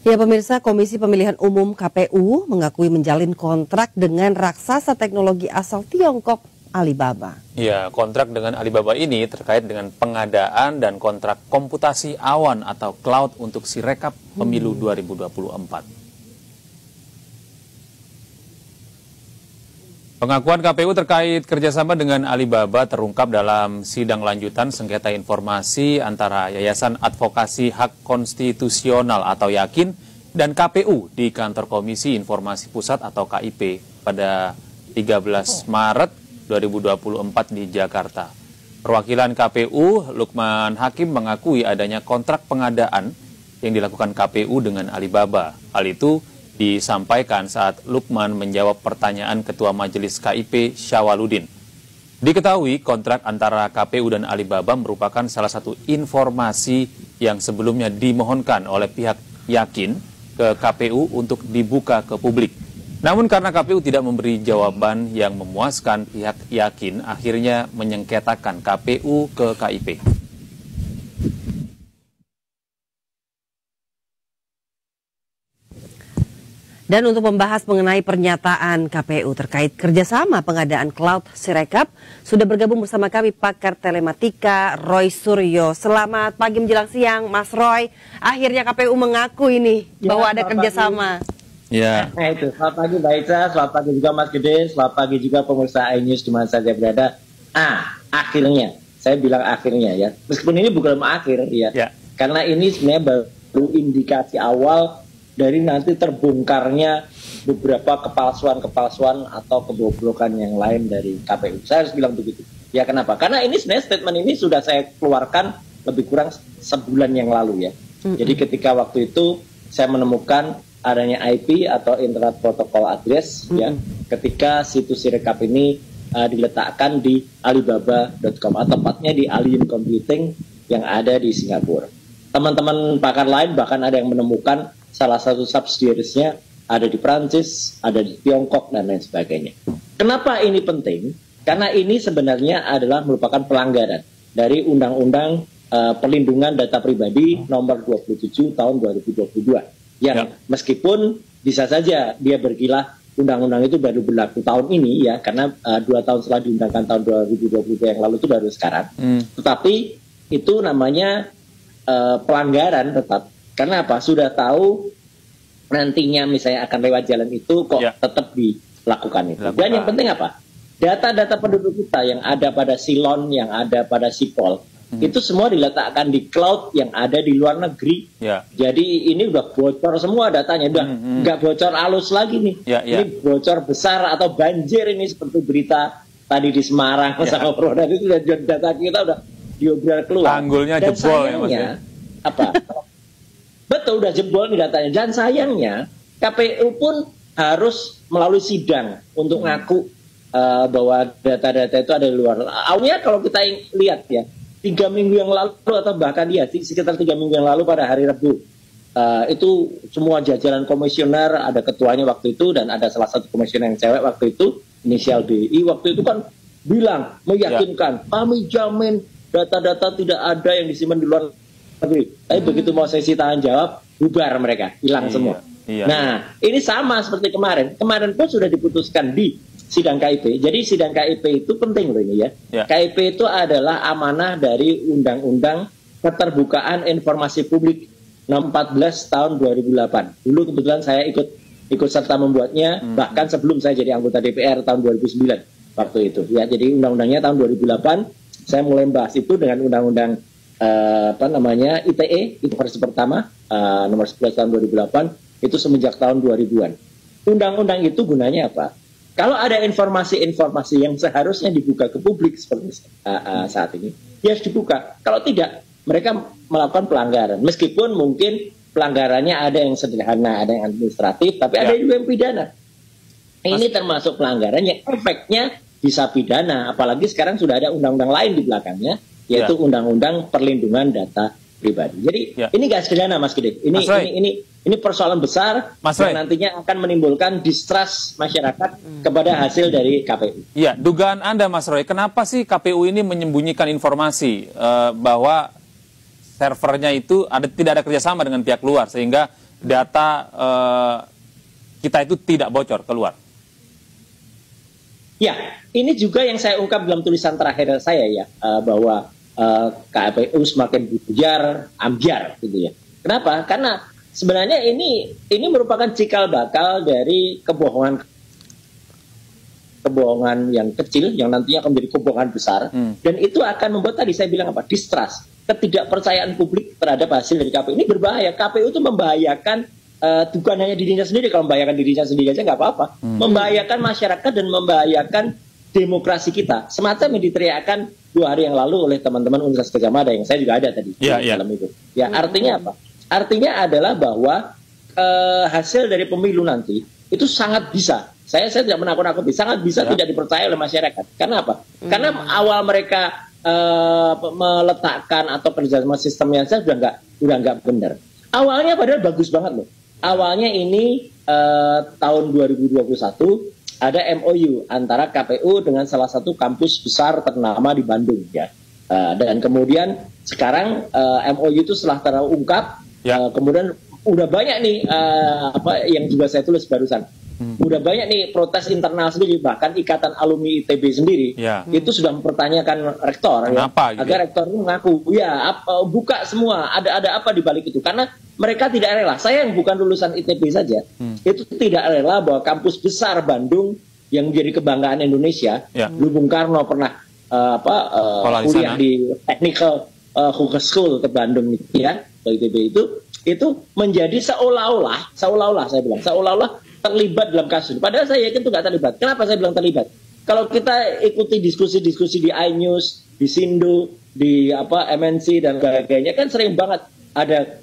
Ya pemirsa, Komisi Pemilihan Umum KPU mengakui menjalin kontrak dengan raksasa teknologi asal Tiongkok Alibaba. Ya, kontrak dengan Alibaba ini terkait dengan pengadaan dan kontrak komputasi awan atau cloud untuk Sirekap Pemilu 2024. Pengakuan KPU terkait kerjasama dengan Alibaba terungkap dalam sidang lanjutan sengketa informasi antara Yayasan Advokasi Hak Konstitusional atau Yakin dan KPU di Kantor Komisi Informasi Pusat atau KIP pada 13 Maret 2024 di Jakarta. Perwakilan KPU, Lukman Hakim, mengakui adanya kontrak pengadaan yang dilakukan KPU dengan Alibaba. Hal itu disampaikan saat Lukman menjawab pertanyaan Ketua Majelis KIP Syawaludin. Diketahui kontrak antara KPU dan Alibaba merupakan salah satu informasi yang sebelumnya dimohonkan oleh pihak Yakin ke KPU untuk dibuka ke publik. Namun karena KPU tidak memberi jawaban yang memuaskan, pihak Yakin akhirnya menyengketakan KPU ke KIP. Dan untuk membahas mengenai pernyataan KPU terkait kerjasama pengadaan cloud Sirekap, sudah bergabung bersama kami pakar telematika Roy Suryo. Selamat pagi menjelang siang, Mas Roy. Akhirnya KPU mengaku ini bahwa ada kerjasama. Ya. Nah itu, selamat pagi Mbak Ica, selamat pagi juga Mas Gede, selamat pagi juga pemirsa iNews di mana saja berada. Akhirnya, saya bilang akhirnya ya, meskipun ini bukan akhir ya, karena ini sebenarnya baru indikasi awal dari nanti terbongkarnya beberapa kepalsuan atau kebobrokan yang lain dari KPU. Saya harus bilang begitu. Ya kenapa? Karena ini sebenarnya statement ini sudah saya keluarkan lebih kurang sebulan yang lalu ya. Jadi ketika waktu itu saya menemukan adanya IP atau Internet Protocol Address ya, ketika situs Sirekap ini diletakkan di Alibaba.com atau tepatnya di Alien Computing yang ada di Singapura. Teman-teman pakar lain bahkan ada yang menemukan salah satu subsidiarisnya ada di Prancis, ada di Tiongkok, dan lain sebagainya. Kenapa ini penting? Karena ini sebenarnya adalah merupakan pelanggaran dari Undang-Undang Perlindungan Data Pribadi nomor 27 tahun 2022. Yang meskipun bisa saja dia berkilah undang-undang itu baru berlaku tahun ini ya, karena 2 tahun setelah diundangkan tahun 2022 yang lalu itu baru sekarang. Tetapi itu namanya pelanggaran tetap. Karena apa? Sudah tahu nantinya misalnya akan lewat jalan itu kok tetap dilakukan itu. Dan yang penting apa? Data-data penduduk kita yang ada pada Silon, yang ada pada Sipol, itu semua diletakkan di cloud yang ada di luar negeri. Jadi ini udah bocor semua datanya, udah nggak bocor halus lagi nih. Ini bocor besar atau banjir ini seperti berita tadi di Semarang sama Prodan itu data kita udah diobral keluar. Tanggulnya dan jebol sayangnya, ya Mas. Apa? Betul, udah jebol nih datanya. Dan sayangnya KPU pun harus melalui sidang untuk ngaku bahwa data-data itu ada di luar. Awalnya kalau kita lihat ya, 3 minggu yang lalu atau bahkan ya sekitar 3 minggu yang lalu pada hari Rabu, itu semua jajaran komisioner, ada ketuanya waktu itu dan ada salah satu komisioner yang cewek waktu itu, inisial DI, waktu itu kan bilang, meyakinkan, kami jamin data-data tidak ada yang disimpan di luar negeri. Tapi begitu mau sesi tahan jawab, bubar mereka, hilang semua. Nah, ini sama seperti kemarin. Kemarin pun sudah diputuskan di sidang KIP. Jadi sidang KIP itu penting loh ini ya. KIP itu adalah amanah dari Undang-Undang Keterbukaan Informasi Publik nomor 14 tahun 2008. Dulu kebetulan saya ikut serta membuatnya, bahkan sebelum saya jadi anggota DPR tahun 2009 waktu itu. Ya, jadi undang-undangnya tahun 2008. Saya mulai membahas itu dengan Undang-Undang ITE, itu versi pertama, nomor 11 tahun 2008, itu semenjak tahun 2000-an. Undang-undang itu gunanya apa? Kalau ada informasi-informasi yang seharusnya dibuka ke publik seperti saat ini, ya harus dibuka. Kalau tidak, mereka melakukan pelanggaran. Meskipun mungkin pelanggarannya ada yang sederhana, ada yang administratif, tapi ada juga yang pidana. Ini termasuk pelanggaran yang efeknya bisa pidana, apalagi sekarang sudah ada undang-undang lain di belakangnya, yaitu Undang-Undang Perlindungan Data Pribadi. Jadi ini gak sederhana Mas Gede. Ini persoalan besar yang nantinya akan menimbulkan distrust masyarakat kepada hasil dari KPU. Iya, dugaan Anda Mas Roy, kenapa sih KPU ini menyembunyikan informasi bahwa servernya itu tidak ada kerjasama dengan pihak luar sehingga data kita itu tidak bocor keluar? Ya, ini juga yang saya ungkap dalam tulisan terakhir saya ya, bahwa KPU semakin bujar, ambyar gitu ya. Kenapa? Karena sebenarnya ini merupakan cikal bakal dari kebohongan yang kecil yang nantinya akan menjadi kebohongan besar, dan itu akan membuat tadi saya bilang apa, distrust, ketidakpercayaan publik terhadap hasil dari KPU. Ini berbahaya. KPU itu membahayakan bukan hanya dirinya sendiri. Kalau membahayakan dirinya sendiri aja nggak apa-apa, membahayakan masyarakat dan membahayakan demokrasi kita. Semacam yang diteriakan 2 hari yang lalu oleh teman-teman Universitas Gadjah Mada yang saya juga ada tadi dalam itu. Ya, artinya apa? Artinya adalah bahwa hasil dari pemilu nanti itu sangat bisa, saya tidak menakut-nakuti, sangat bisa tidak dipercaya oleh masyarakat. Karena apa? Karena awal mereka meletakkan atau kerjasama sistemnya saja udah nggak benar. Awalnya padahal bagus banget loh. Awalnya ini tahun 2021 ada MOU antara KPU dengan salah satu kampus besar ternama di Bandung ya. Dan kemudian sekarang MOU itu setelah terungkap, kemudian udah banyak nih yang juga saya tulis barusan. Udah banyak nih protes internal sendiri, bahkan Ikatan Alumni ITB sendiri itu sudah mempertanyakan rektor agar rektor itu mengaku buka semua ada apa di balik itu, karena mereka tidak rela. Saya yang bukan lulusan ITB saja itu tidak rela bahwa kampus besar Bandung yang menjadi kebanggaan Indonesia, dulu Bung Karno pernah kuliah di Technical Hooker School ke Bandung ya, ITB itu menjadi seolah-olah saya bilang seolah-olah terlibat dalam kasus. Padahal saya yakin itu nggak terlibat. Kenapa saya bilang terlibat? Kalau kita ikuti diskusi-diskusi di iNews, di Sindo, di MNC dan sebagainya, kan sering banget ada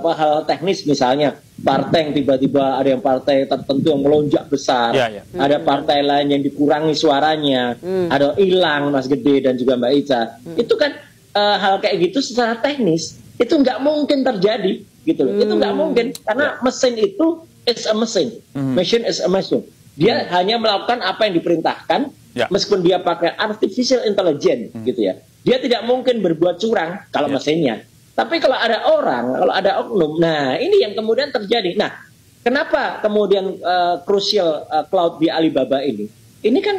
hal teknis, misalnya partai yang tiba-tiba ada yang partai tertentu yang melonjak besar, ada partai lain yang dikurangi suaranya, ada hilang Mas Gede dan juga Mbak Ica. Itu kan hal kayak gitu secara teknis itu nggak mungkin terjadi gitu loh. Itu nggak mungkin karena mesin itu is a machine. Machine is a machine. Dia hanya melakukan apa yang diperintahkan, meskipun dia pakai artificial intelligence gitu ya. Dia tidak mungkin berbuat curang kalau mesinnya. Tapi kalau ada orang, kalau ada oknum, nah ini yang kemudian terjadi. Nah, kenapa kemudian crucial cloud di Alibaba ini? Ini kan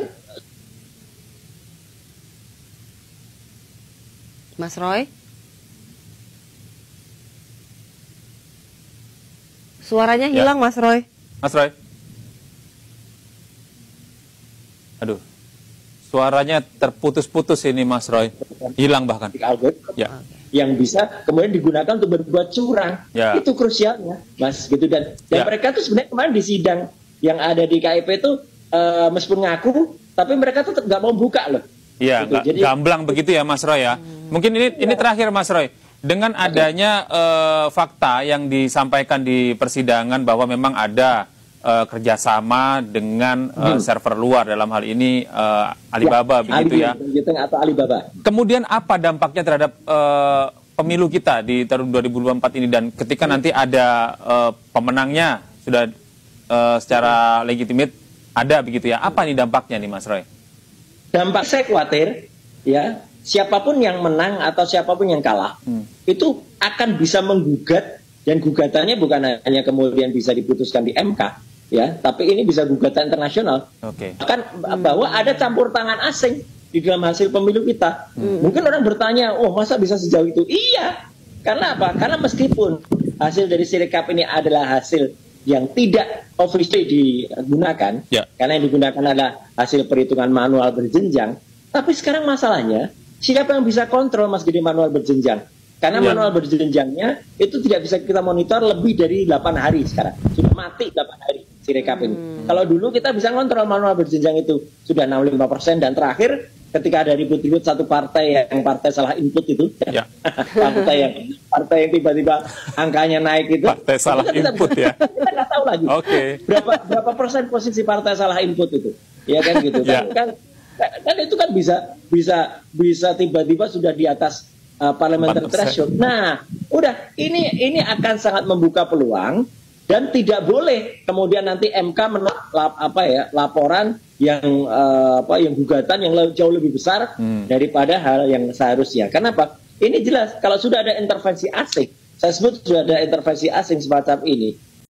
Mas Roy? Suaranya hilang, Mas Roy. Mas Roy. Aduh. Suaranya terputus-putus ini, Mas Roy. Hilang bahkan. Yang bisa kemudian digunakan untuk berbuat curang. Itu krusialnya, Mas, gitu. Dan mereka tuh sebenarnya kemarin di sidang yang ada di KIP itu meskipun ngaku, tapi mereka tuh nggak mau buka loh. Iya, gitu. Gamblang begitu ya, Mas Roy ya. Mungkin ini terakhir, Mas Roy. Dengan adanya fakta yang disampaikan di persidangan bahwa memang ada kerjasama dengan server luar, dalam hal ini Alibaba begitu ya. Atau Alibaba. Kemudian apa dampaknya terhadap pemilu kita di tahun 2024 ini, dan ketika nanti ada pemenangnya sudah secara legitimate ada begitu ya. Apa nih dampaknya nih, Mas Roy? Dampak saya khawatir ya, siapapun yang menang atau siapapun yang kalah itu akan bisa menggugat, dan gugatannya bukan hanya kemudian bisa diputuskan di MK ya, tapi ini bisa gugatan internasional. Bahkan bahwa ada campur tangan asing di dalam hasil pemilu kita. Mungkin orang bertanya, oh masa bisa sejauh itu? Iya, karena apa? Karena meskipun hasil dari Sirekap ini adalah hasil yang tidak officially digunakan, karena yang digunakan adalah hasil perhitungan manual berjenjang, tapi sekarang masalahnya siapa yang bisa kontrol, Mas Gede, manual berjenjang? Karena manual berjenjangnya itu tidak bisa kita monitor lebih dari 8 hari sekarang. Sudah mati 8 hari Sirekap ini. Kalau dulu kita bisa kontrol manual berjenjang itu sudah 65%, dan terakhir ketika ada ribut-ribut satu partai yang partai salah input itu, partai yang tiba-tiba angkanya naik itu. Partai salah input ya. Kita nggak tahu lagi. Berapa persen posisi partai salah input itu. Ya kan gitu. Kan itu kan bisa tiba-tiba sudah di atas parliamentary threshold. Nah, udah ini akan sangat membuka peluang, dan tidak boleh kemudian nanti MK menolak laporan yang gugatan yang jauh lebih besar daripada hal yang seharusnya. Kenapa? Ini jelas kalau sudah ada intervensi asing Saya sebut sudah ada intervensi asing semacam ini.